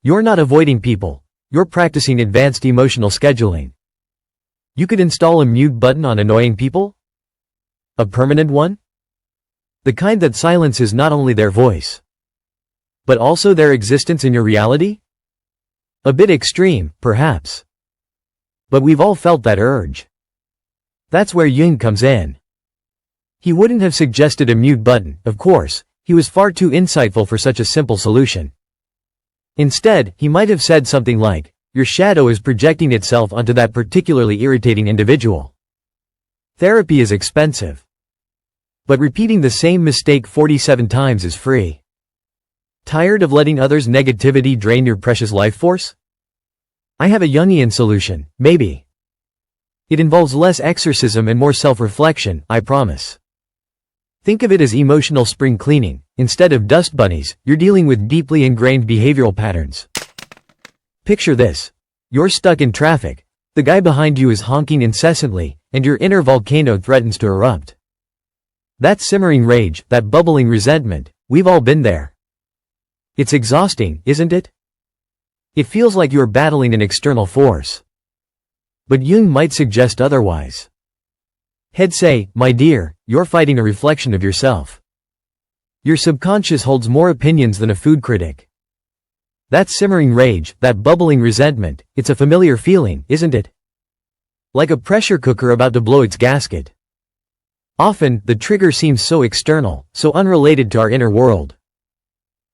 You're not avoiding people. You're practicing advanced emotional scheduling. You could install a mute button on annoying people? A permanent one? The kind that silences not only their voice, but also their existence in your reality? A bit extreme, perhaps. But we've all felt that urge. That's where Jung comes in. He wouldn't have suggested a mute button, of course. He was far too insightful for such a simple solution. Instead, he might have said something like, your shadow is projecting itself onto that particularly irritating individual. Therapy is expensive. But repeating the same mistake 47 times is free. Tired of letting others' negativity drain your precious life force? I have a Jungian solution, maybe. It involves less exorcism and more self-reflection, I promise. Think of it as emotional spring cleaning. Instead of dust bunnies, you're dealing with deeply ingrained behavioral patterns. Picture this. You're stuck in traffic. The guy behind you is honking incessantly, and your inner volcano threatens to erupt. That simmering rage, that bubbling resentment, we've all been there. It's exhausting, isn't it? It feels like you're battling an external force. But Jung might suggest otherwise. He'd say, my dear, you're fighting a reflection of yourself. Your subconscious holds more opinions than a food critic. That simmering rage, that bubbling resentment, it's a familiar feeling, isn't it? Like a pressure cooker about to blow its gasket. Often, the trigger seems so external, so unrelated to our inner world.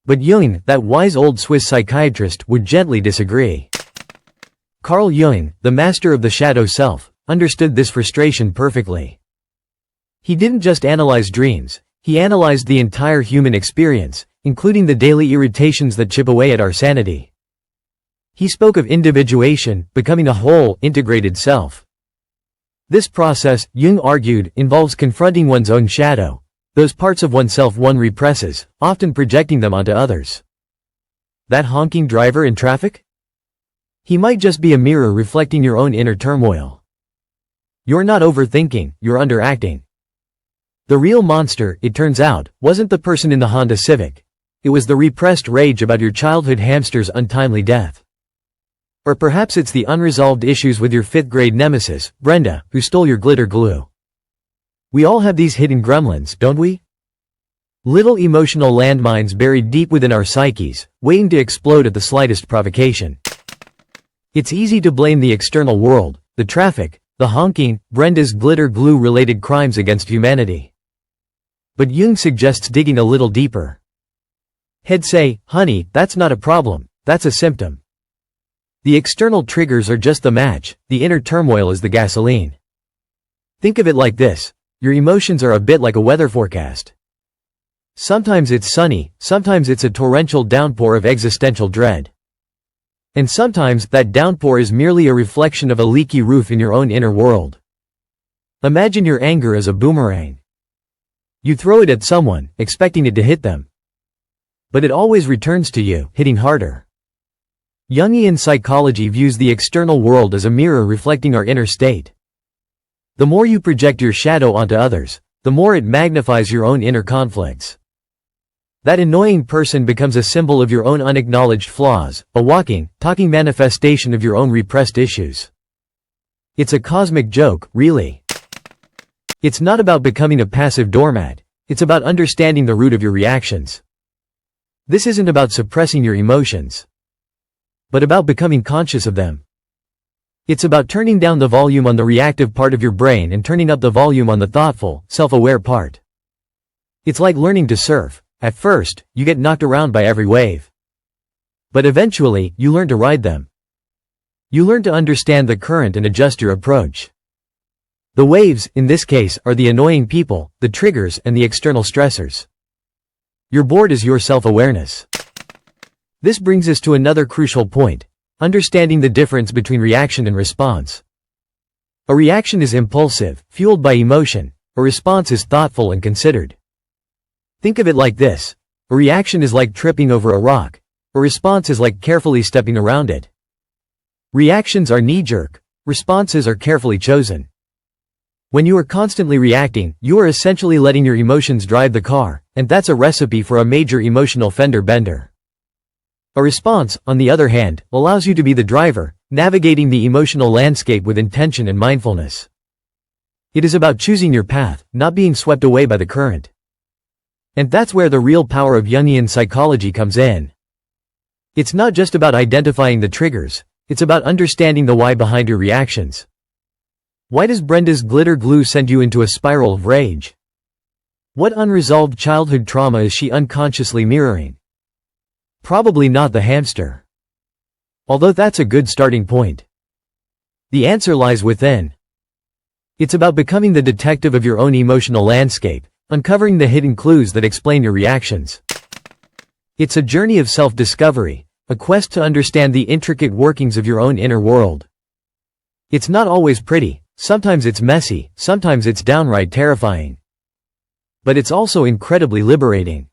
But Jung, that wise old Swiss psychiatrist, would gently disagree. Carl Jung, the master of the shadow self, understood this frustration perfectly. He didn't just analyze dreams, he analyzed the entire human experience, including the daily irritations that chip away at our sanity. He spoke of individuation, becoming a whole, integrated self. This process, Jung argued, involves confronting one's own shadow, those parts of oneself one represses, often projecting them onto others. That honking driver in traffic? He might just be a mirror reflecting your own inner turmoil. You're not overthinking, you're underacting. The real monster, it turns out, wasn't the person in the Honda Civic. It was the repressed rage about your childhood hamster's untimely death. Or perhaps it's the unresolved issues with your 5th grade nemesis, Brenda, who stole your glitter glue. We all have these hidden gremlins, don't we? Little emotional landmines buried deep within our psyches, waiting to explode at the slightest provocation. It's easy to blame the external world, the traffic, the honking, Brenda's glitter glue-related crimes against humanity. But Jung suggests digging a little deeper. He'd say, honey, that's not a problem, that's a symptom. The external triggers are just the match, the inner turmoil is the gasoline. Think of it like this, your emotions are a bit like a weather forecast. Sometimes it's sunny, sometimes it's a torrential downpour of existential dread. And sometimes that downpour is merely a reflection of a leaky roof in your own inner world. Imagine your anger as a boomerang. You throw it at someone, expecting it to hit them. But it always returns to you, hitting harder. Jungian psychology views the external world as a mirror reflecting our inner state. The more you project your shadow onto others, the more it magnifies your own inner conflicts. That annoying person becomes a symbol of your own unacknowledged flaws, a walking, talking manifestation of your own repressed issues. It's a cosmic joke, really. It's not about becoming a passive doormat, it's about understanding the root of your reactions. This isn't about suppressing your emotions, but about becoming conscious of them. It's about turning down the volume on the reactive part of your brain and turning up the volume on the thoughtful, self-aware part. It's like learning to surf. At first, you get knocked around by every wave. But eventually, you learn to ride them. You learn to understand the current and adjust your approach. The waves, in this case, are the annoying people, the triggers, and the external stressors. Your board is your self-awareness. This brings us to another crucial point, understanding the difference between reaction and response. A reaction is impulsive, fueled by emotion. A response is thoughtful and considered. Think of it like this. A reaction is like tripping over a rock. A response is like carefully stepping around it. Reactions are knee-jerk. Responses are carefully chosen. When you are constantly reacting, you are essentially letting your emotions drive the car, and that's a recipe for a major emotional fender bender. A response, on the other hand, allows you to be the driver, navigating the emotional landscape with intention and mindfulness. It is about choosing your path, not being swept away by the current. And that's where the real power of Jungian psychology comes in. It's not just about identifying the triggers, it's about understanding the why behind your reactions. Why does Brenda's glitter glue send you into a spiral of rage? What unresolved childhood trauma is she unconsciously mirroring? Probably not the hamster. Although that's a good starting point. The answer lies within. It's about becoming the detective of your own emotional landscape, uncovering the hidden clues that explain your reactions. It's a journey of self-discovery, a quest to understand the intricate workings of your own inner world. It's not always pretty, sometimes it's messy, sometimes it's downright terrifying. But it's also incredibly liberating.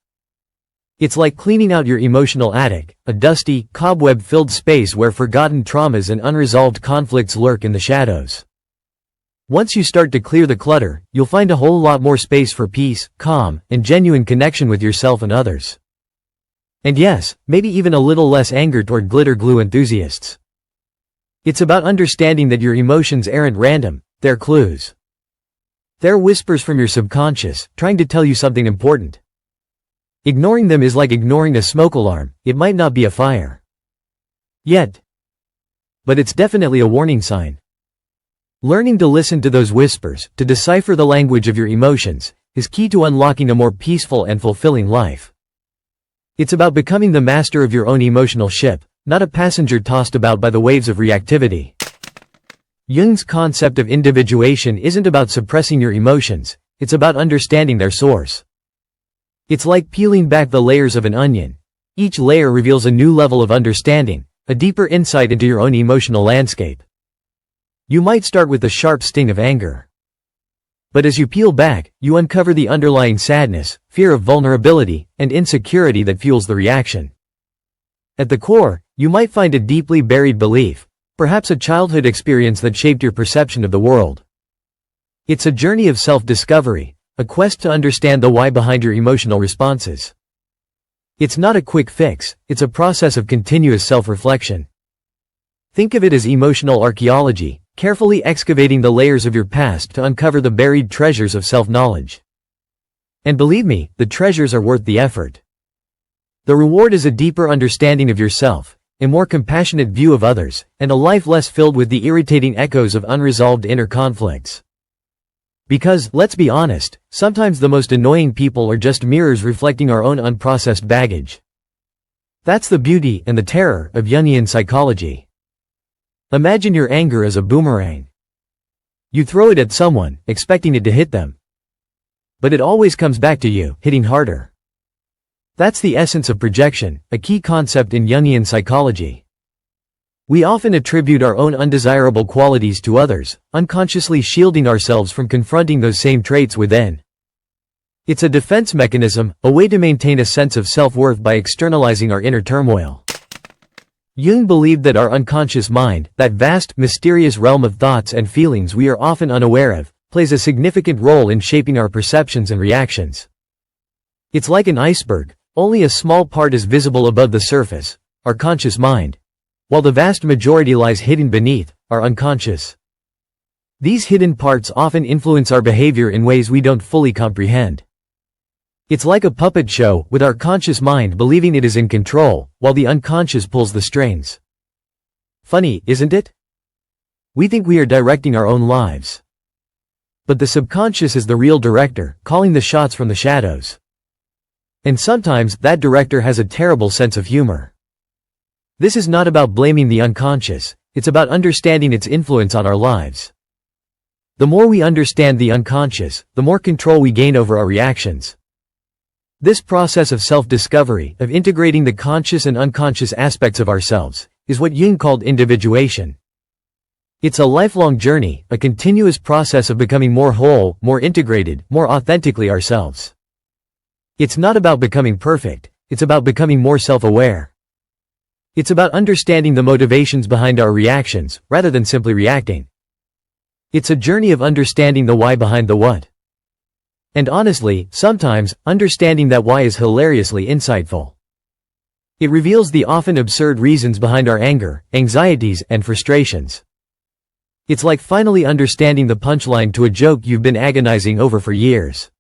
It's like cleaning out your emotional attic, a dusty, cobweb-filled space where forgotten traumas and unresolved conflicts lurk in the shadows. Once you start to clear the clutter, you'll find a whole lot more space for peace, calm, and genuine connection with yourself and others. And yes, maybe even a little less anger toward glitter glue enthusiasts. It's about understanding that your emotions aren't random, they're clues. They're whispers from your subconscious, trying to tell you something important. Ignoring them is like ignoring a smoke alarm, it might not be a fire yet, but it's definitely a warning sign. Learning to listen to those whispers, to decipher the language of your emotions, is key to unlocking a more peaceful and fulfilling life. It's about becoming the master of your own emotional ship, not a passenger tossed about by the waves of reactivity. Jung's concept of individuation isn't about suppressing your emotions, it's about understanding their source. It's like peeling back the layers of an onion. Each layer reveals a new level of understanding, a deeper insight into your own emotional landscape. You might start with the sharp sting of anger. But as you peel back, you uncover the underlying sadness, fear of vulnerability, and insecurity that fuels the reaction. At the core, you might find a deeply buried belief, perhaps a childhood experience that shaped your perception of the world. It's a journey of self-discovery, a quest to understand the why behind your emotional responses. It's not a quick fix, it's a process of continuous self-reflection. Think of it as emotional archaeology, carefully excavating the layers of your past to uncover the buried treasures of self-knowledge. And believe me, the treasures are worth the effort. The reward is a deeper understanding of yourself, a more compassionate view of others, and a life less filled with the irritating echoes of unresolved inner conflicts. Because, let's be honest, sometimes the most annoying people are just mirrors reflecting our own unprocessed baggage. That's the beauty and the terror of Jungian psychology. Imagine your anger as a boomerang. You throw it at someone, expecting it to hit them. But it always comes back to you, hitting harder. That's the essence of projection, a key concept in Jungian psychology. We often attribute our own undesirable qualities to others, unconsciously shielding ourselves from confronting those same traits within. It's a defense mechanism, a way to maintain a sense of self-worth by externalizing our inner turmoil. Jung believed that our unconscious mind, that vast, mysterious realm of thoughts and feelings we are often unaware of, plays a significant role in shaping our perceptions and reactions. It's like an iceberg, only a small part is visible above the surface, our conscious mind, while the vast majority lies hidden beneath, our unconscious. These hidden parts often influence our behavior in ways we don't fully comprehend. It's like a puppet show, with our conscious mind believing it is in control, while the unconscious pulls the strings. Funny, isn't it? We think we are directing our own lives. But the subconscious is the real director, calling the shots from the shadows. And sometimes, that director has a terrible sense of humor. This is not about blaming the unconscious, it's about understanding its influence on our lives. The more we understand the unconscious, the more control we gain over our reactions. This process of self-discovery, of integrating the conscious and unconscious aspects of ourselves, is what Jung called individuation. It's a lifelong journey, a continuous process of becoming more whole, more integrated, more authentically ourselves. It's not about becoming perfect, it's about becoming more self-aware. It's about understanding the motivations behind our reactions, rather than simply reacting. It's a journey of understanding the why behind the what. And honestly, sometimes, understanding that why is hilariously insightful. It reveals the often absurd reasons behind our anger, anxieties, and frustrations. It's like finally understanding the punchline to a joke you've been agonizing over for years.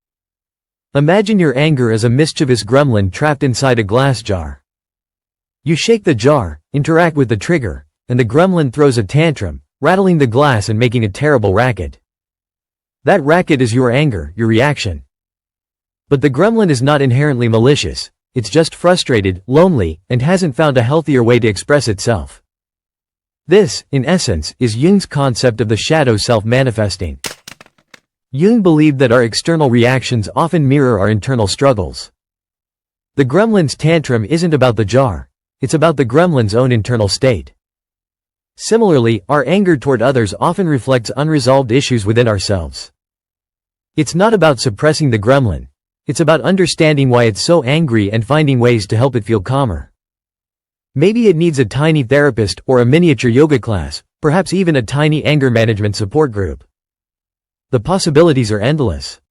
Imagine your anger as a mischievous gremlin trapped inside a glass jar. You shake the jar, interact with the trigger, and the gremlin throws a tantrum, rattling the glass and making a terrible racket. That racket is your anger, your reaction. But the gremlin is not inherently malicious, it's just frustrated, lonely, and hasn't found a healthier way to express itself. This, in essence, is Jung's concept of the shadow self manifesting. Jung believed that our external reactions often mirror our internal struggles. The gremlin's tantrum isn't about the jar, it's about the gremlin's own internal state. Similarly, our anger toward others often reflects unresolved issues within ourselves. It's not about suppressing the gremlin, it's about understanding why it's so angry and finding ways to help it feel calmer. Maybe it needs a tiny therapist or a miniature yoga class, perhaps even a tiny anger management support group. The possibilities are endless.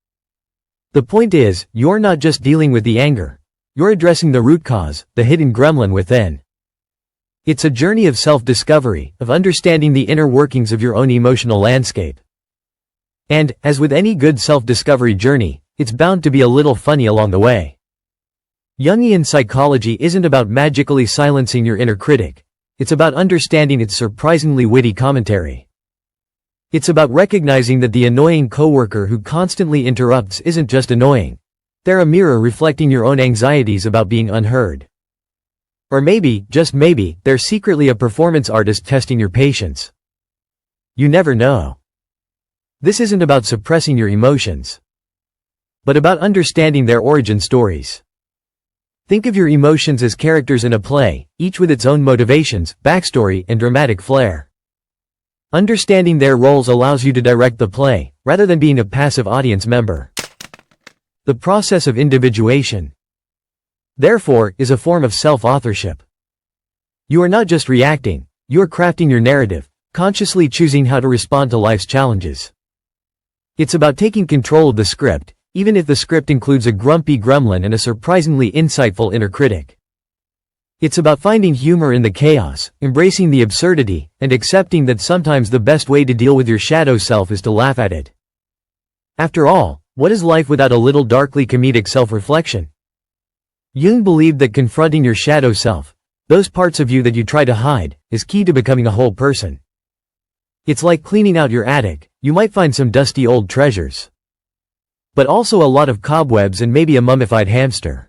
The point is, you're not just dealing with the anger, you're addressing the root cause, the hidden gremlin within. It's a journey of self-discovery, of understanding the inner workings of your own emotional landscape. And, as with any good self-discovery journey, it's bound to be a little funny along the way. Jungian psychology isn't about magically silencing your inner critic, it's about understanding its surprisingly witty commentary. It's about recognizing that the annoying coworker who constantly interrupts isn't just annoying. They're a mirror reflecting your own anxieties about being unheard. Or maybe, just maybe, they're secretly a performance artist testing your patience. You never know. This isn't about suppressing your emotions, but about understanding their origin stories. Think of your emotions as characters in a play, each with its own motivations, backstory, and dramatic flair. Understanding their roles allows you to direct the play, rather than being a passive audience member. The process of individuation, therefore, is a form of self-authorship. You are not just reacting, you are crafting your narrative, consciously choosing how to respond to life's challenges. It's about taking control of the script, even if the script includes a grumpy gremlin and a surprisingly insightful inner critic. It's about finding humor in the chaos, embracing the absurdity, and accepting that sometimes the best way to deal with your shadow self is to laugh at it. After all, what is life without a little darkly comedic self-reflection? Jung believed that confronting your shadow self, those parts of you that you try to hide, is key to becoming a whole person. It's like cleaning out your attic, you might find some dusty old treasures, but also a lot of cobwebs and maybe a mummified hamster.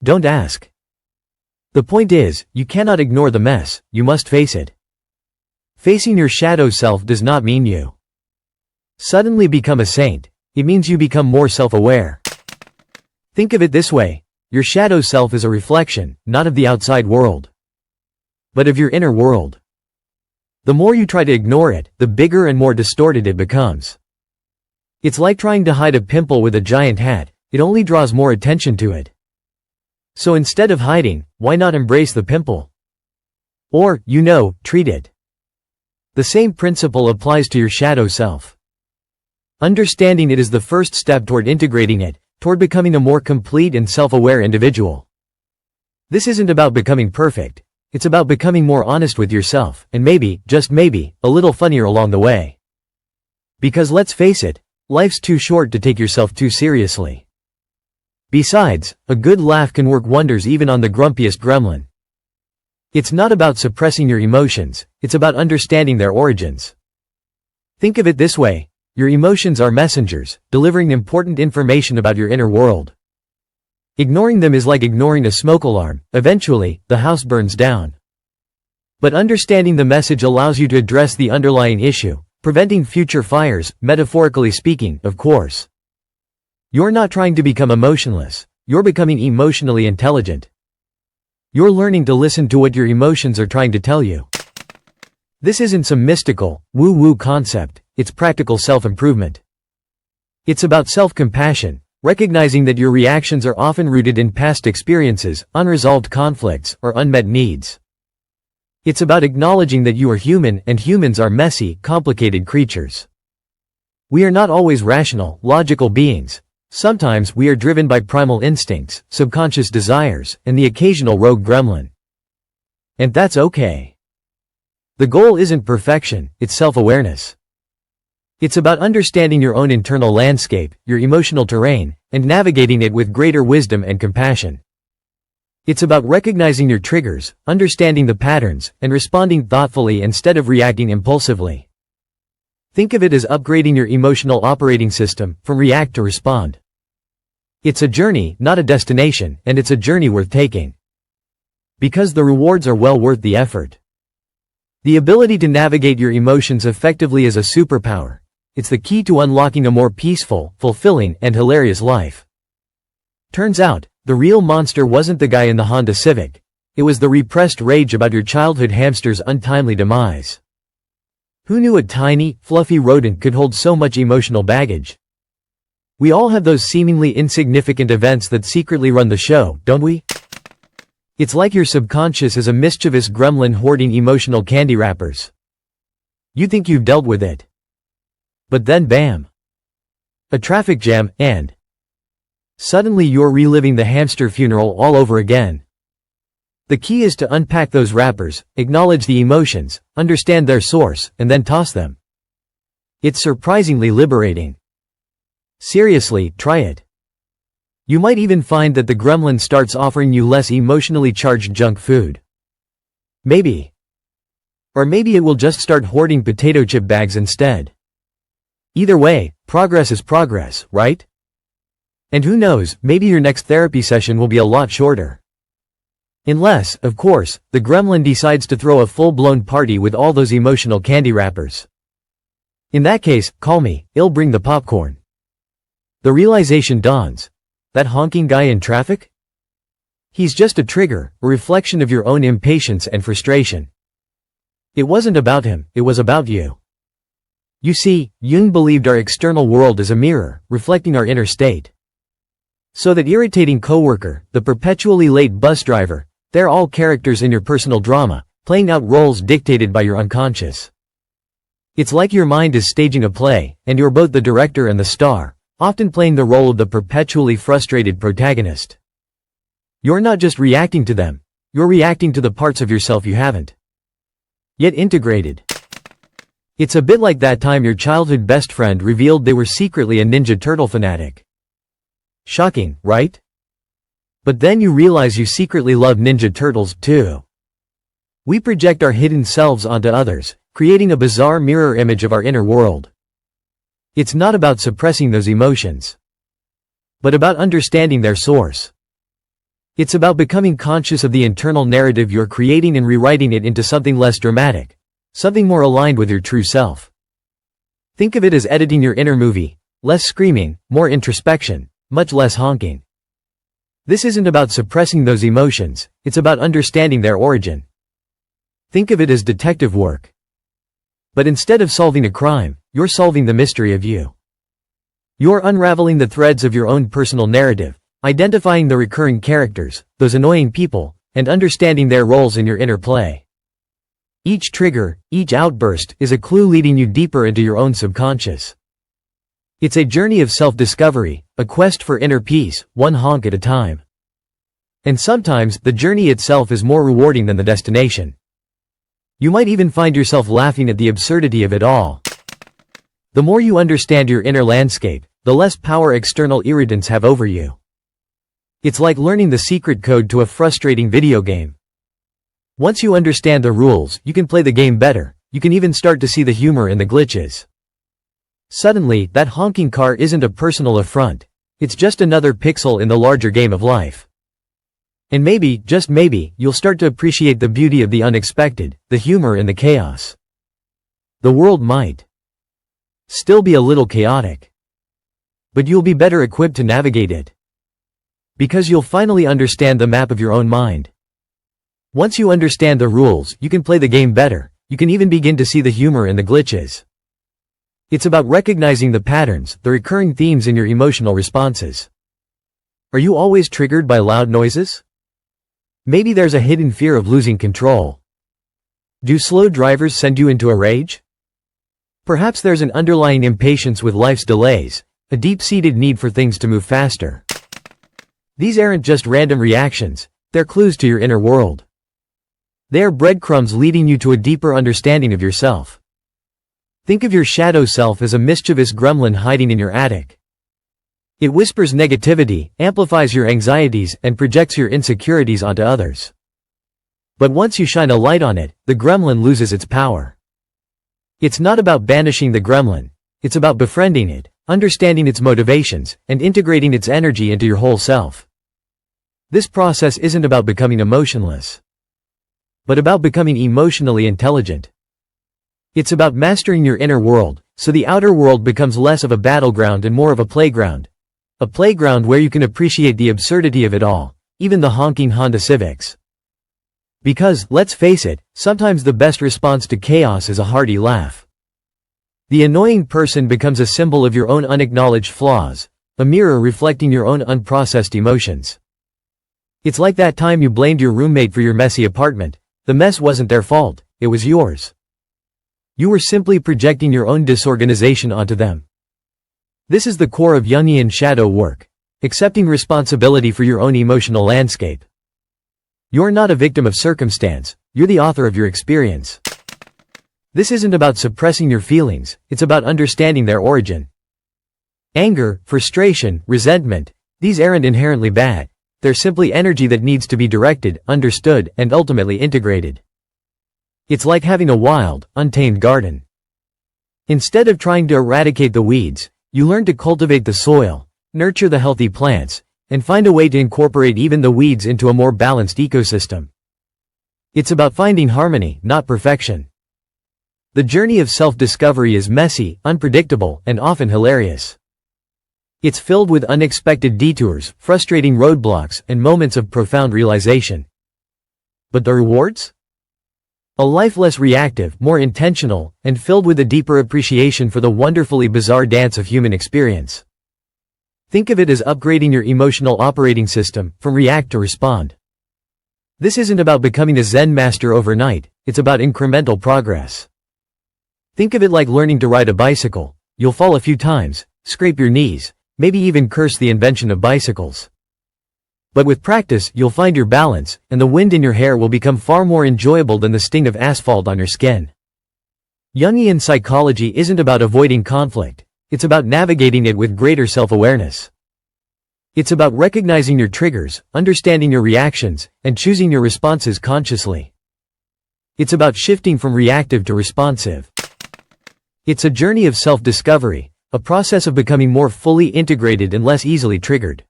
Don't ask. The point is, you cannot ignore the mess, you must face it. Facing your shadow self does not mean you suddenly become a saint, it means you become more self-aware. Think of it this way, your shadow self is a reflection, not of the outside world, but of your inner world. The more you try to ignore it, the bigger and more distorted it becomes. It's like trying to hide a pimple with a giant hat, it only draws more attention to it. So instead of hiding, why not embrace the pimple? Or, treat it. The same principle applies to your shadow self. Understanding it is the first step toward integrating it, toward becoming a more complete and self-aware individual. This isn't about becoming perfect, it's about becoming more honest with yourself, and maybe, just maybe, a little funnier along the way. Because let's face it, life's too short to take yourself too seriously. Besides, a good laugh can work wonders even on the grumpiest gremlin. It's not about suppressing your emotions, it's about understanding their origins. Think of it this way, your emotions are messengers, delivering important information about your inner world. Ignoring them is like ignoring a smoke alarm, eventually, the house burns down. But understanding the message allows you to address the underlying issue, preventing future fires, metaphorically speaking, of course. You're not trying to become emotionless, you're becoming emotionally intelligent. You're learning to listen to what your emotions are trying to tell you. This isn't some mystical, woo-woo concept, it's practical self-improvement. It's about self-compassion, recognizing that your reactions are often rooted in past experiences, unresolved conflicts, or unmet needs. It's about acknowledging that you are human and humans are messy, complicated creatures. We are not always rational, logical beings. Sometimes we are driven by primal instincts, subconscious desires, and the occasional rogue gremlin. And that's okay. The goal isn't perfection, it's self-awareness. It's about understanding your own internal landscape, your emotional terrain, and navigating it with greater wisdom and compassion. It's about recognizing your triggers, understanding the patterns, and responding thoughtfully instead of reacting impulsively. Think of it as upgrading your emotional operating system, from react to respond. It's a journey, not a destination, and it's a journey worth taking. Because the rewards are well worth the effort. The ability to navigate your emotions effectively is a superpower. It's the key to unlocking a more peaceful, fulfilling, and hilarious life. Turns out, the real monster wasn't the guy in the Honda Civic. It was the repressed rage about your childhood hamster's untimely demise. Who knew a tiny, fluffy rodent could hold so much emotional baggage? We all have those seemingly insignificant events that secretly run the show, don't we? It's like your subconscious is a mischievous gremlin hoarding emotional candy wrappers. You think you've dealt with it. But then bam! A traffic jam, and suddenly you're reliving the hamster funeral all over again. The key is to unpack those wrappers, acknowledge the emotions, understand their source, and then toss them. It's surprisingly liberating. Seriously, try it. You might even find that the gremlin starts offering you less emotionally charged junk food. Maybe. Or maybe it will just start hoarding potato chip bags instead. Either way, progress is progress, right? And who knows, maybe your next therapy session will be a lot shorter. Unless, of course, the gremlin decides to throw a full-blown party with all those emotional candy wrappers. In that case, call me, I'll bring the popcorn. The realization dawns. That honking guy in traffic? He's just a trigger, a reflection of your own impatience and frustration. It wasn't about him, it was about you. You see, Jung believed our external world is a mirror, reflecting our inner state. So that irritating coworker, the perpetually late bus driver, they're all characters in your personal drama, playing out roles dictated by your unconscious. It's like your mind is staging a play, and you're both the director and the star, often playing the role of the perpetually frustrated protagonist. You're not just reacting to them, you're reacting to the parts of yourself you haven't yet integrated. It's a bit like that time your childhood best friend revealed they were secretly a Ninja Turtle fanatic. Shocking, right? But then you realize you secretly love Ninja Turtles, too. We project our hidden selves onto others, creating a bizarre mirror image of our inner world. It's not about suppressing those emotions, but about understanding their source. It's about becoming conscious of the internal narrative you're creating and rewriting it into something less dramatic, something more aligned with your true self. Think of it as editing your inner movie, less screaming, more introspection, much less honking. This isn't about suppressing those emotions, it's about understanding their origin. Think of it as detective work. But instead of solving a crime, you're solving the mystery of you. You're unraveling the threads of your own personal narrative, identifying the recurring characters, those annoying people, and understanding their roles in your inner play. Each trigger, each outburst, is a clue leading you deeper into your own subconscious. It's a journey of self-discovery, a quest for inner peace, one honk at a time. And sometimes, the journey itself is more rewarding than the destination. You might even find yourself laughing at the absurdity of it all. The more you understand your inner landscape, the less power external irritants have over you. It's like learning the secret code to a frustrating video game. Once you understand the rules, you can play the game better, you can even start to see the humor in the glitches. Suddenly, that honking car isn't a personal affront. It's just another pixel in the larger game of life. And maybe, just maybe, you'll start to appreciate the beauty of the unexpected, the humor in the chaos. The world might still be a little chaotic, but you'll be better equipped to navigate it. Because you'll finally understand the map of your own mind. Once you understand the rules, you can play the game better, you can even begin to see the humor in the glitches. It's about recognizing the patterns, the recurring themes in your emotional responses. Are you always triggered by loud noises? Maybe there's a hidden fear of losing control. Do slow drivers send you into a rage? Perhaps there's an underlying impatience with life's delays, a deep-seated need for things to move faster. These aren't just random reactions, they're clues to your inner world. They are breadcrumbs leading you to a deeper understanding of yourself. Think of your shadow self as a mischievous gremlin hiding in your attic. It whispers negativity, amplifies your anxieties, and projects your insecurities onto others. But once you shine a light on it, the gremlin loses its power. It's not about banishing the gremlin. It's about befriending it, understanding its motivations, and integrating its energy into your whole self. This process isn't about becoming emotionless, but about becoming emotionally intelligent. It's about mastering your inner world, so the outer world becomes less of a battleground and more of a playground. A playground where you can appreciate the absurdity of it all, even the honking Honda Civics. Because, let's face it, sometimes the best response to chaos is a hearty laugh. The annoying person becomes a symbol of your own unacknowledged flaws, a mirror reflecting your own unprocessed emotions. It's like that time you blamed your roommate for your messy apartment. The mess wasn't their fault, it was yours. You were simply projecting your own disorganization onto them. This is the core of Jungian shadow work, accepting responsibility for your own emotional landscape. You're not a victim of circumstance, you're the author of your experience. This isn't about suppressing your feelings, it's about understanding their origin. Anger, frustration, resentment, these aren't inherently bad. They're simply energy that needs to be directed, understood, and ultimately integrated. It's like having a wild, untamed garden. Instead of trying to eradicate the weeds, you learn to cultivate the soil, nurture the healthy plants, and find a way to incorporate even the weeds into a more balanced ecosystem. It's about finding harmony, not perfection. The journey of self-discovery is messy, unpredictable, and often hilarious. It's filled with unexpected detours, frustrating roadblocks, and moments of profound realization. But the rewards? A life less reactive, more intentional, and filled with a deeper appreciation for the wonderfully bizarre dance of human experience. Think of it as upgrading your emotional operating system, from react to respond. This isn't about becoming a Zen master overnight, it's about incremental progress. Think of it like learning to ride a bicycle. You'll fall a few times, scrape your knees, maybe even curse the invention of bicycles. But with practice, you'll find your balance, and the wind in your hair will become far more enjoyable than the sting of asphalt on your skin. Jungian psychology isn't about avoiding conflict, it's about navigating it with greater self-awareness. It's about recognizing your triggers, understanding your reactions, and choosing your responses consciously. It's about shifting from reactive to responsive. It's a journey of self-discovery, a process of becoming more fully integrated and less easily triggered.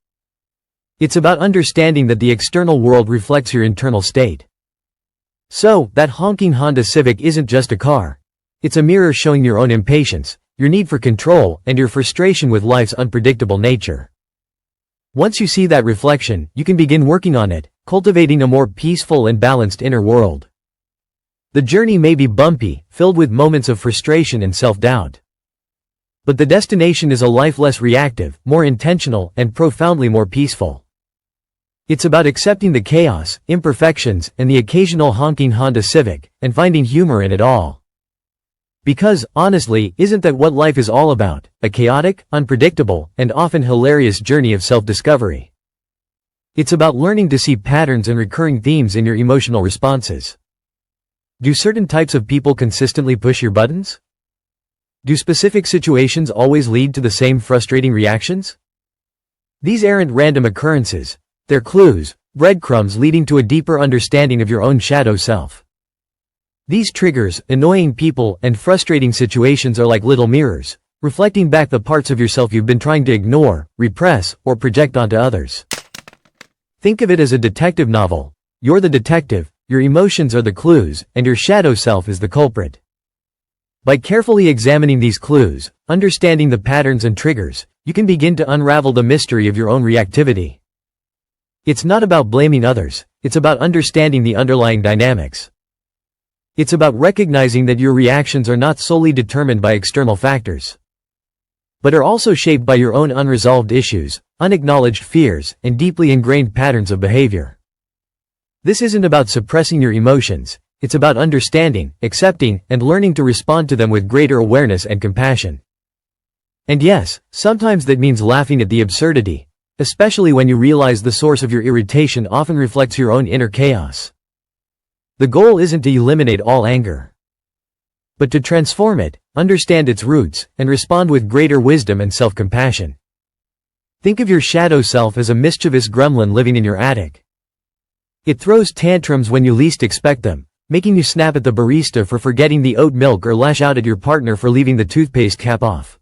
It's about understanding that the external world reflects your internal state. So, that honking Honda Civic isn't just a car. It's a mirror showing your own impatience, your need for control, and your frustration with life's unpredictable nature. Once you see that reflection, you can begin working on it, cultivating a more peaceful and balanced inner world. The journey may be bumpy, filled with moments of frustration and self-doubt. But the destination is a life less reactive, more intentional, and profoundly more peaceful. It's about accepting the chaos, imperfections, and the occasional honking Honda Civic, and finding humor in it all. Because, honestly, isn't that what life is all about, a chaotic, unpredictable, and often hilarious journey of self-discovery? It's about learning to see patterns and recurring themes in your emotional responses. Do certain types of people consistently push your buttons? Do specific situations always lead to the same frustrating reactions? These aren't random occurrences. They're clues, breadcrumbs leading to a deeper understanding of your own shadow self. These triggers, annoying people, and frustrating situations are like little mirrors, reflecting back the parts of yourself you've been trying to ignore, repress, or project onto others. Think of it as a detective novel. You're the detective, your emotions are the clues, and your shadow self is the culprit. By carefully examining these clues, understanding the patterns and triggers, you can begin to unravel the mystery of your own reactivity. It's not about blaming others, it's about understanding the underlying dynamics. It's about recognizing that your reactions are not solely determined by external factors, but are also shaped by your own unresolved issues, unacknowledged fears, and deeply ingrained patterns of behavior. This isn't about suppressing your emotions, it's about understanding, accepting, and learning to respond to them with greater awareness and compassion. And yes, sometimes that means laughing at the absurdity, especially when you realize the source of your irritation often reflects your own inner chaos. The goal isn't to eliminate all anger, but to transform it, understand its roots, and respond with greater wisdom and self-compassion. Think of your shadow self as a mischievous gremlin living in your attic. It throws tantrums when you least expect them, making you snap at the barista for forgetting the oat milk or lash out at your partner for leaving the toothpaste cap off.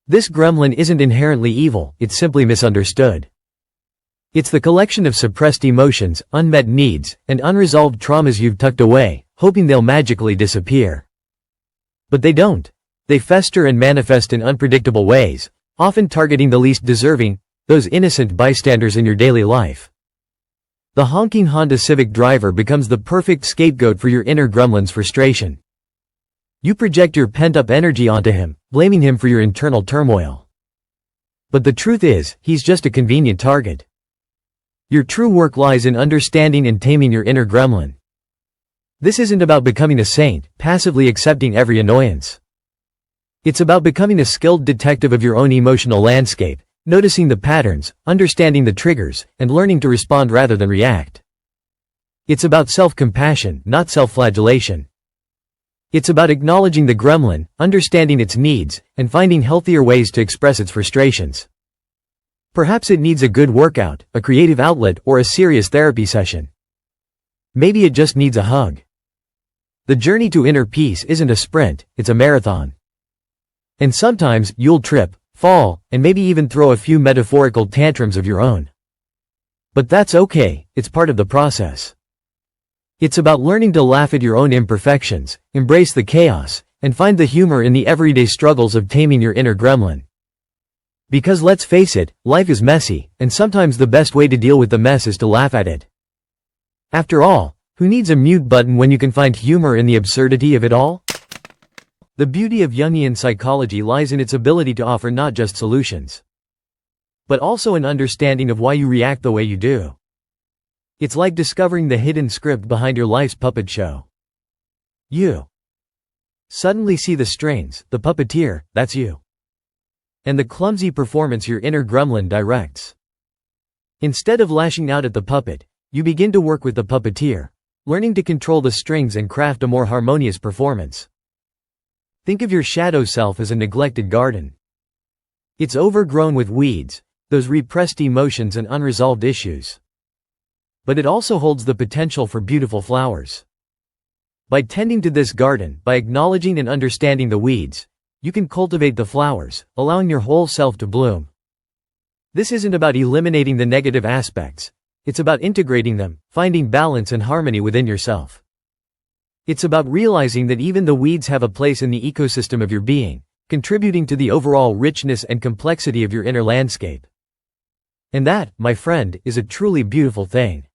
This gremlin isn't inherently evil, it's simply misunderstood. It's the collection of suppressed emotions, unmet needs, and unresolved traumas you've tucked away, hoping they'll magically disappear. But they don't. They fester and manifest in unpredictable ways, often targeting the least deserving, those innocent bystanders in your daily life. The honking Honda Civic driver becomes the perfect scapegoat for your inner gremlin's frustration. You project your pent-up energy onto him, blaming him for your internal turmoil. But the truth is, he's just a convenient target. Your true work lies in understanding and taming your inner gremlin. This isn't about becoming a saint, passively accepting every annoyance. It's about becoming a skilled detective of your own emotional landscape, noticing the patterns, understanding the triggers, and learning to respond rather than react. It's about self-compassion, not self-flagellation. It's about acknowledging the gremlin, understanding its needs, and finding healthier ways to express its frustrations. Perhaps it needs a good workout, a creative outlet, or a serious therapy session. Maybe it just needs a hug. The journey to inner peace isn't a sprint, it's a marathon. And sometimes, you'll trip, fall, and maybe even throw a few metaphorical tantrums of your own. But that's okay, it's part of the process. It's about learning to laugh at your own imperfections, embrace the chaos, and find the humor in the everyday struggles of taming your inner gremlin. Because let's face it, life is messy, and sometimes the best way to deal with the mess is to laugh at it. After all, who needs a mute button when you can find humor in the absurdity of it all? The beauty of Jungian psychology lies in its ability to offer not just solutions, but also an understanding of why you react the way you do. It's like discovering the hidden script behind your life's puppet show. You suddenly see the strings, the puppeteer, that's you, and the clumsy performance your inner gremlin directs. Instead of lashing out at the puppet, you begin to work with the puppeteer, learning to control the strings and craft a more harmonious performance. Think of your shadow self as a neglected garden. It's overgrown with weeds, those repressed emotions and unresolved issues. But it also holds the potential for beautiful flowers. By tending to this garden, by acknowledging and understanding the weeds, you can cultivate the flowers, allowing your whole self to bloom. This isn't about eliminating the negative aspects. It's about integrating them, finding balance and harmony within yourself. It's about realizing that even the weeds have a place in the ecosystem of your being, contributing to the overall richness and complexity of your inner landscape. And that, my friend, is a truly beautiful thing.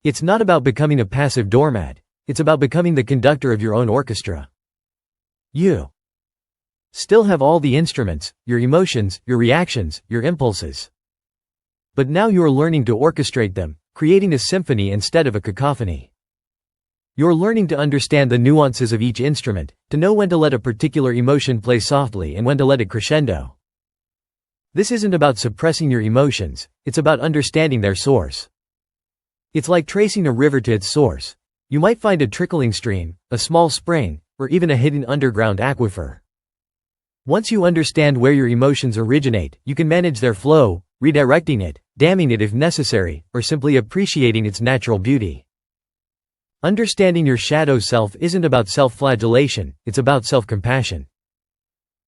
It's not about becoming a passive doormat, it's about becoming the conductor of your own orchestra. You still have all the instruments, your emotions, your reactions, your impulses. But now you're learning to orchestrate them, creating a symphony instead of a cacophony. You're learning to understand the nuances of each instrument, to know when to let a particular emotion play softly and when to let it crescendo. This isn't about suppressing your emotions, it's about understanding their source. It's like tracing a river to its source. You might find a trickling stream, a small spring, or even a hidden underground aquifer. Once you understand where your emotions originate, you can manage their flow, redirecting it, damming it if necessary, or simply appreciating its natural beauty. Understanding your shadow self isn't about self-flagellation, it's about self-compassion.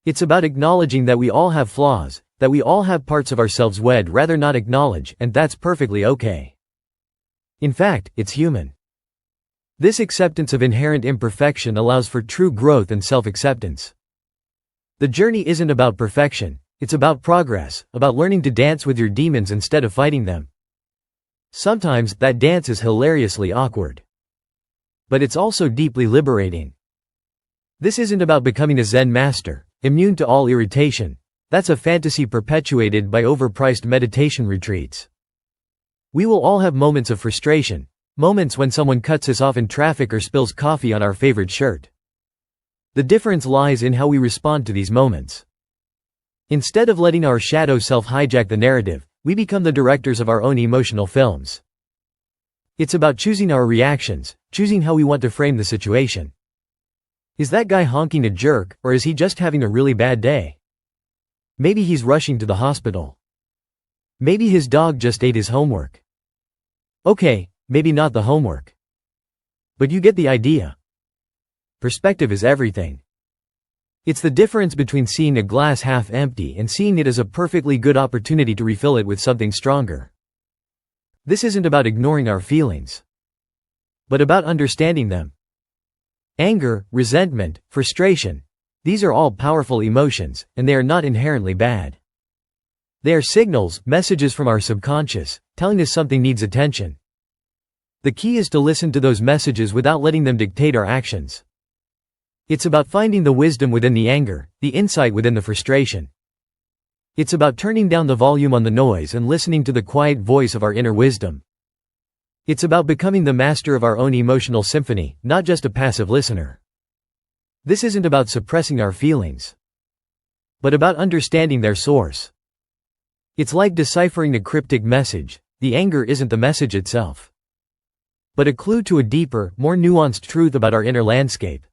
It's about acknowledging that we all have flaws, that we all have parts of ourselves we'd rather not acknowledge, and that's perfectly okay. In fact, it's human. This acceptance of inherent imperfection allows for true growth and self-acceptance. The journey isn't about perfection, it's about progress, about learning to dance with your demons instead of fighting them. Sometimes, that dance is hilariously awkward. But it's also deeply liberating. This isn't about becoming a Zen master, immune to all irritation. That's a fantasy perpetuated by overpriced meditation retreats. We will all have moments of frustration, moments when someone cuts us off in traffic or spills coffee on our favorite shirt. The difference lies in how we respond to these moments. Instead of letting our shadow self hijack the narrative, we become the directors of our own emotional films. It's about choosing our reactions, choosing how we want to frame the situation. Is that guy honking a jerk, or is he just having a really bad day? Maybe he's rushing to the hospital. Maybe his dog just ate his homework. Okay, maybe not the homework. But you get the idea. Perspective is everything. It's the difference between seeing a glass half empty and seeing it as a perfectly good opportunity to refill it with something stronger. This isn't about ignoring our feelings, but about understanding them. Anger, resentment, frustration, these are all powerful emotions, and they are not inherently bad. They are signals, messages from our subconscious, telling us something needs attention. The key is to listen to those messages without letting them dictate our actions. It's about finding the wisdom within the anger, the insight within the frustration. It's about turning down the volume on the noise and listening to the quiet voice of our inner wisdom. It's about becoming the master of our own emotional symphony, not just a passive listener. This isn't about suppressing our feelings, but about understanding their source. It's like deciphering a cryptic message. The anger isn't the message itself, but a clue to a deeper, more nuanced truth about our inner landscape.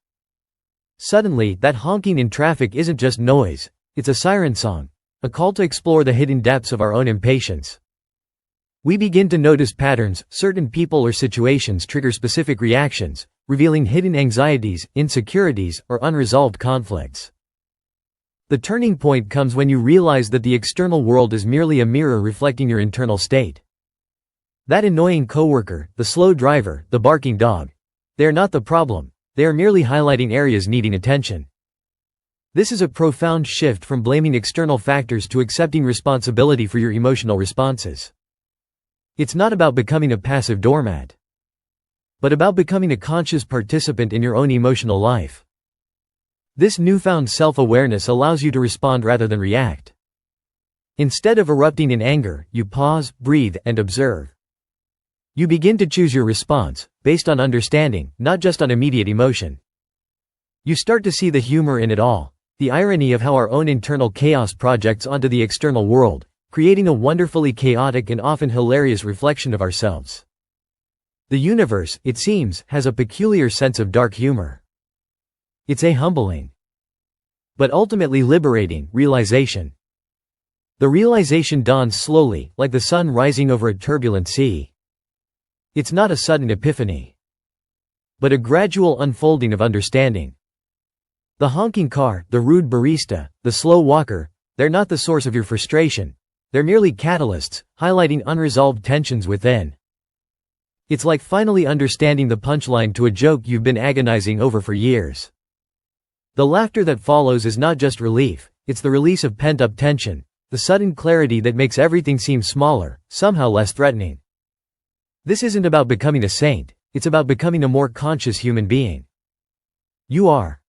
Suddenly, that honking in traffic isn't just noise, it's a siren song, a call to explore the hidden depths of our own impatience. We begin to notice patterns. Certain people or situations trigger specific reactions, revealing hidden anxieties, insecurities, or unresolved conflicts. The turning point comes when you realize that the external world is merely a mirror reflecting your internal state. That annoying coworker, the slow driver, the barking dog, they are not the problem, they are merely highlighting areas needing attention. This is a profound shift from blaming external factors to accepting responsibility for your emotional responses. It's not about becoming a passive doormat, but about becoming a conscious participant in your own emotional life. This newfound self-awareness allows you to respond rather than react. Instead of erupting in anger, you pause, breathe, and observe. You begin to choose your response, based on understanding, not just on immediate emotion. You start to see the humor in it all, the irony of how our own internal chaos projects onto the external world, creating a wonderfully chaotic and often hilarious reflection of ourselves. The universe, it seems, has a peculiar sense of dark humor. It's a humbling, but ultimately liberating, realization. The realization dawns slowly, like the sun rising over a turbulent sea. It's not a sudden epiphany, but a gradual unfolding of understanding. The honking car, the rude barista, the slow walker, they're not the source of your frustration. They're merely catalysts, highlighting unresolved tensions within. It's like finally understanding the punchline to a joke you've been agonizing over for years. The laughter that follows is not just relief, it's the release of pent-up tension, the sudden clarity that makes everything seem smaller, somehow less threatening. This isn't about becoming a saint, it's about becoming a more conscious human being. You are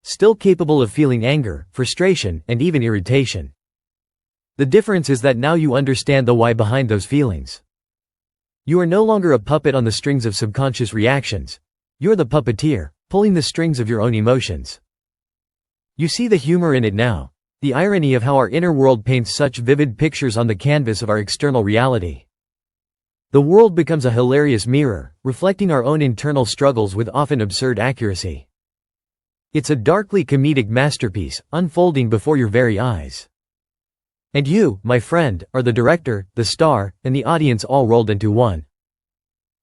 still capable of feeling anger, frustration, and even irritation. The difference is that now you understand the why behind those feelings. You are no longer a puppet on the strings of subconscious reactions. You're the puppeteer, pulling the strings of your own emotions. You see the humor in it now, the irony of how our inner world paints such vivid pictures on the canvas of our external reality. The world becomes a hilarious mirror, reflecting our own internal struggles with often absurd accuracy. It's a darkly comedic masterpiece, unfolding before your very eyes. And you, my friend, are the director, the star, and the audience all rolled into one.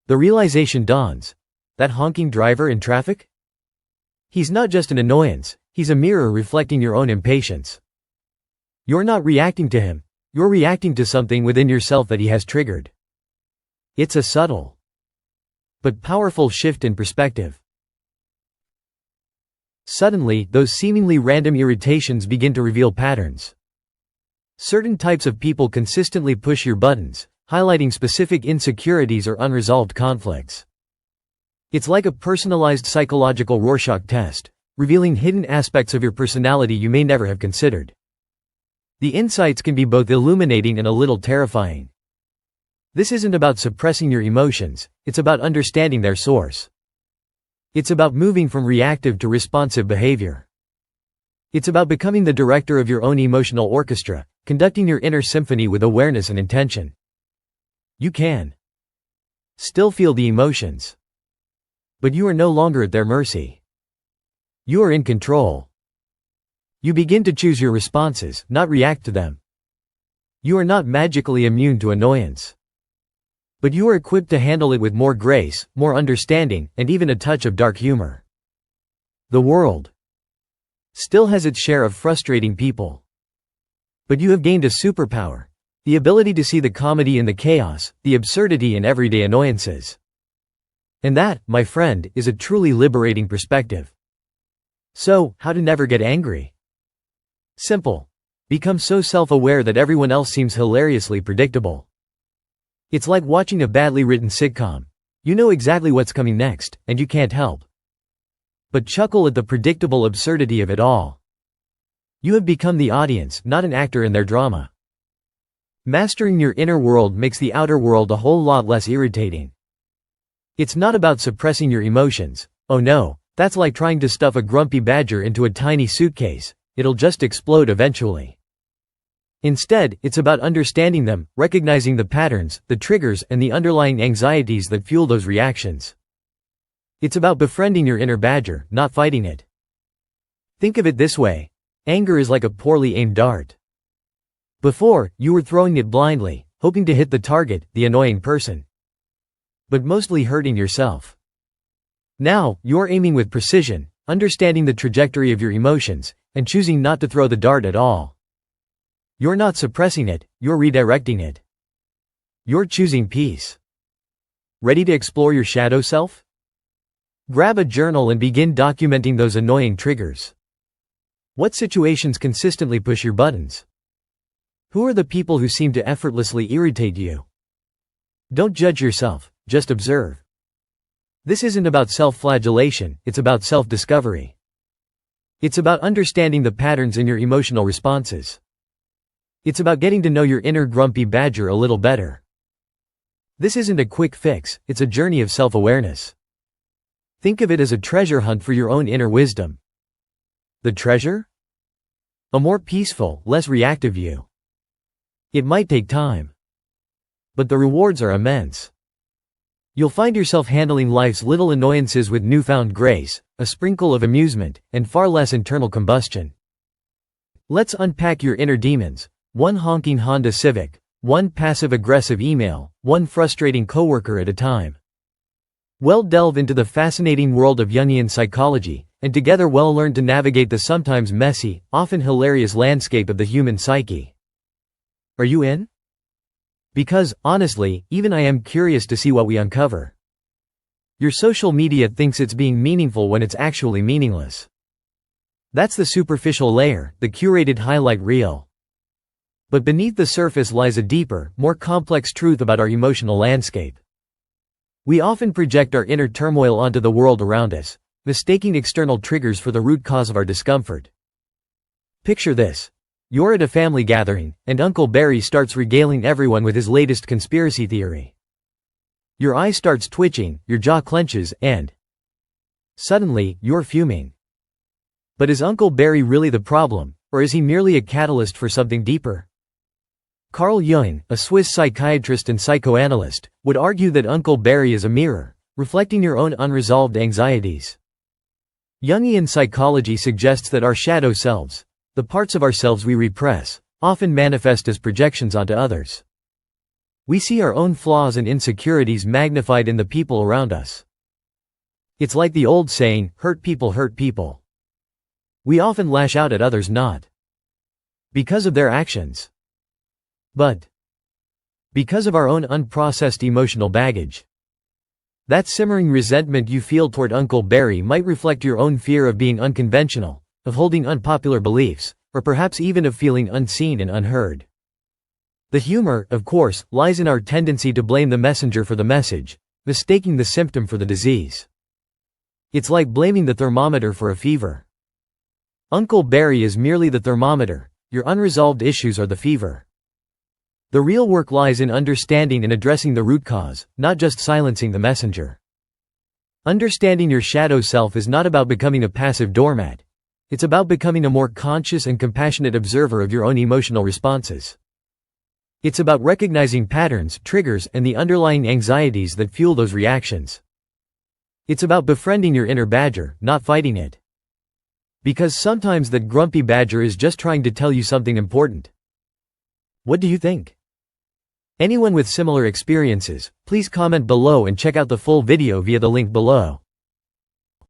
The realization dawns. That honking driver in traffic? He's not just an annoyance, he's a mirror reflecting your own impatience. You're not reacting to him, you're reacting to something within yourself that he has triggered. It's a subtle, but powerful shift in perspective. Suddenly, those seemingly random irritations begin to reveal patterns. Certain types of people consistently push your buttons, highlighting specific insecurities or unresolved conflicts. It's like a personalized psychological Rorschach test, revealing hidden aspects of your personality you may never have considered. The insights can be both illuminating and a little terrifying. This isn't about suppressing your emotions, it's about understanding their source. It's about moving from reactive to responsive behavior. It's about becoming the director of your own emotional orchestra, conducting your inner symphony with awareness and intention. You can still feel the emotions, but you are no longer at their mercy. You are in control. You begin to choose your responses, not react to them. You are not magically immune to annoyance, but you are equipped to handle it with more grace, more understanding, and even a touch of dark humor. The world still has its share of frustrating people, but you have gained a superpower: the ability to see the comedy in the chaos, the absurdity in everyday annoyances. And that, my friend, is a truly liberating perspective. So, how to never get angry? Simple. Become so self-aware that everyone else seems hilariously predictable. It's like watching a badly written sitcom. You know exactly what's coming next, and you can't help but chuckle at the predictable absurdity of it all. You have become the audience, not an actor in their drama. Mastering your inner world makes the outer world a whole lot less irritating. It's not about suppressing your emotions. Oh no, that's like trying to stuff a grumpy badger into a tiny suitcase. It'll just explode eventually. Instead, it's about understanding them, recognizing the patterns, the triggers, and the underlying anxieties that fuel those reactions. It's about befriending your inner badger, not fighting it. Think of it this way: anger is like a poorly aimed dart. Before, you were throwing it blindly, hoping to hit the target, the annoying person, but mostly hurting yourself. Now, you're aiming with precision, understanding the trajectory of your emotions, and choosing not to throw the dart at all. You're not suppressing it, you're redirecting it. You're choosing peace. Ready to explore your shadow self? Grab a journal and begin documenting those annoying triggers. What situations consistently push your buttons? Who are the people who seem to effortlessly irritate you? Don't judge yourself, just observe. This isn't about self-flagellation, it's about self-discovery. It's about understanding the patterns in your emotional responses. It's about getting to know your inner grumpy badger a little better. This isn't a quick fix, it's a journey of self-awareness. Think of it as a treasure hunt for your own inner wisdom. The treasure? A more peaceful, less reactive you. It might take time, but the rewards are immense. You'll find yourself handling life's little annoyances with newfound grace, a sprinkle of amusement, and far less internal combustion. Let's unpack your inner demons: one honking Honda Civic, one passive-aggressive email, one frustrating coworker at a time. We'll delve into the fascinating world of Jungian psychology, and together we'll learn to navigate the sometimes messy, often hilarious landscape of the human psyche. Are you in? Because, honestly, even I am curious to see what we uncover. Your social media thinks it's being meaningful when it's actually meaningless. That's the superficial layer, the curated highlight reel. But beneath the surface lies a deeper, more complex truth about our emotional landscape. We often project our inner turmoil onto the world around us, mistaking external triggers for the root cause of our discomfort. Picture this. You're at a family gathering, and Uncle Barry starts regaling everyone with his latest conspiracy theory. Your eye starts twitching, your jaw clenches, and suddenly, you're fuming. But is Uncle Barry really the problem, or is he merely a catalyst for something deeper? Carl Jung, a Swiss psychiatrist and psychoanalyst, would argue that Uncle Barry is a mirror, reflecting your own unresolved anxieties. Jungian psychology suggests that our shadow selves, the parts of ourselves we repress, often manifest as projections onto others. We see our own flaws and insecurities magnified in the people around us. It's like the old saying, hurt people hurt people. We often lash out at others not because of their actions, but because of our own unprocessed emotional baggage. That simmering resentment you feel toward Uncle Barry might reflect your own fear of being unconventional, of holding unpopular beliefs, or perhaps even of feeling unseen and unheard. The humor, of course, lies in our tendency to blame the messenger for the message, mistaking the symptom for the disease. It's like blaming the thermometer for a fever. Uncle Barry is merely the thermometer, your unresolved issues are the fever. The real work lies in understanding and addressing the root cause, not just silencing the messenger. Understanding your shadow self is not about becoming a passive doormat. It's about becoming a more conscious and compassionate observer of your own emotional responses. It's about recognizing patterns, triggers, and the underlying anxieties that fuel those reactions. It's about befriending your inner badger, not fighting it. Because sometimes that grumpy badger is just trying to tell you something important. What do you think? Anyone with similar experiences, please comment below and check out the full video via the link below.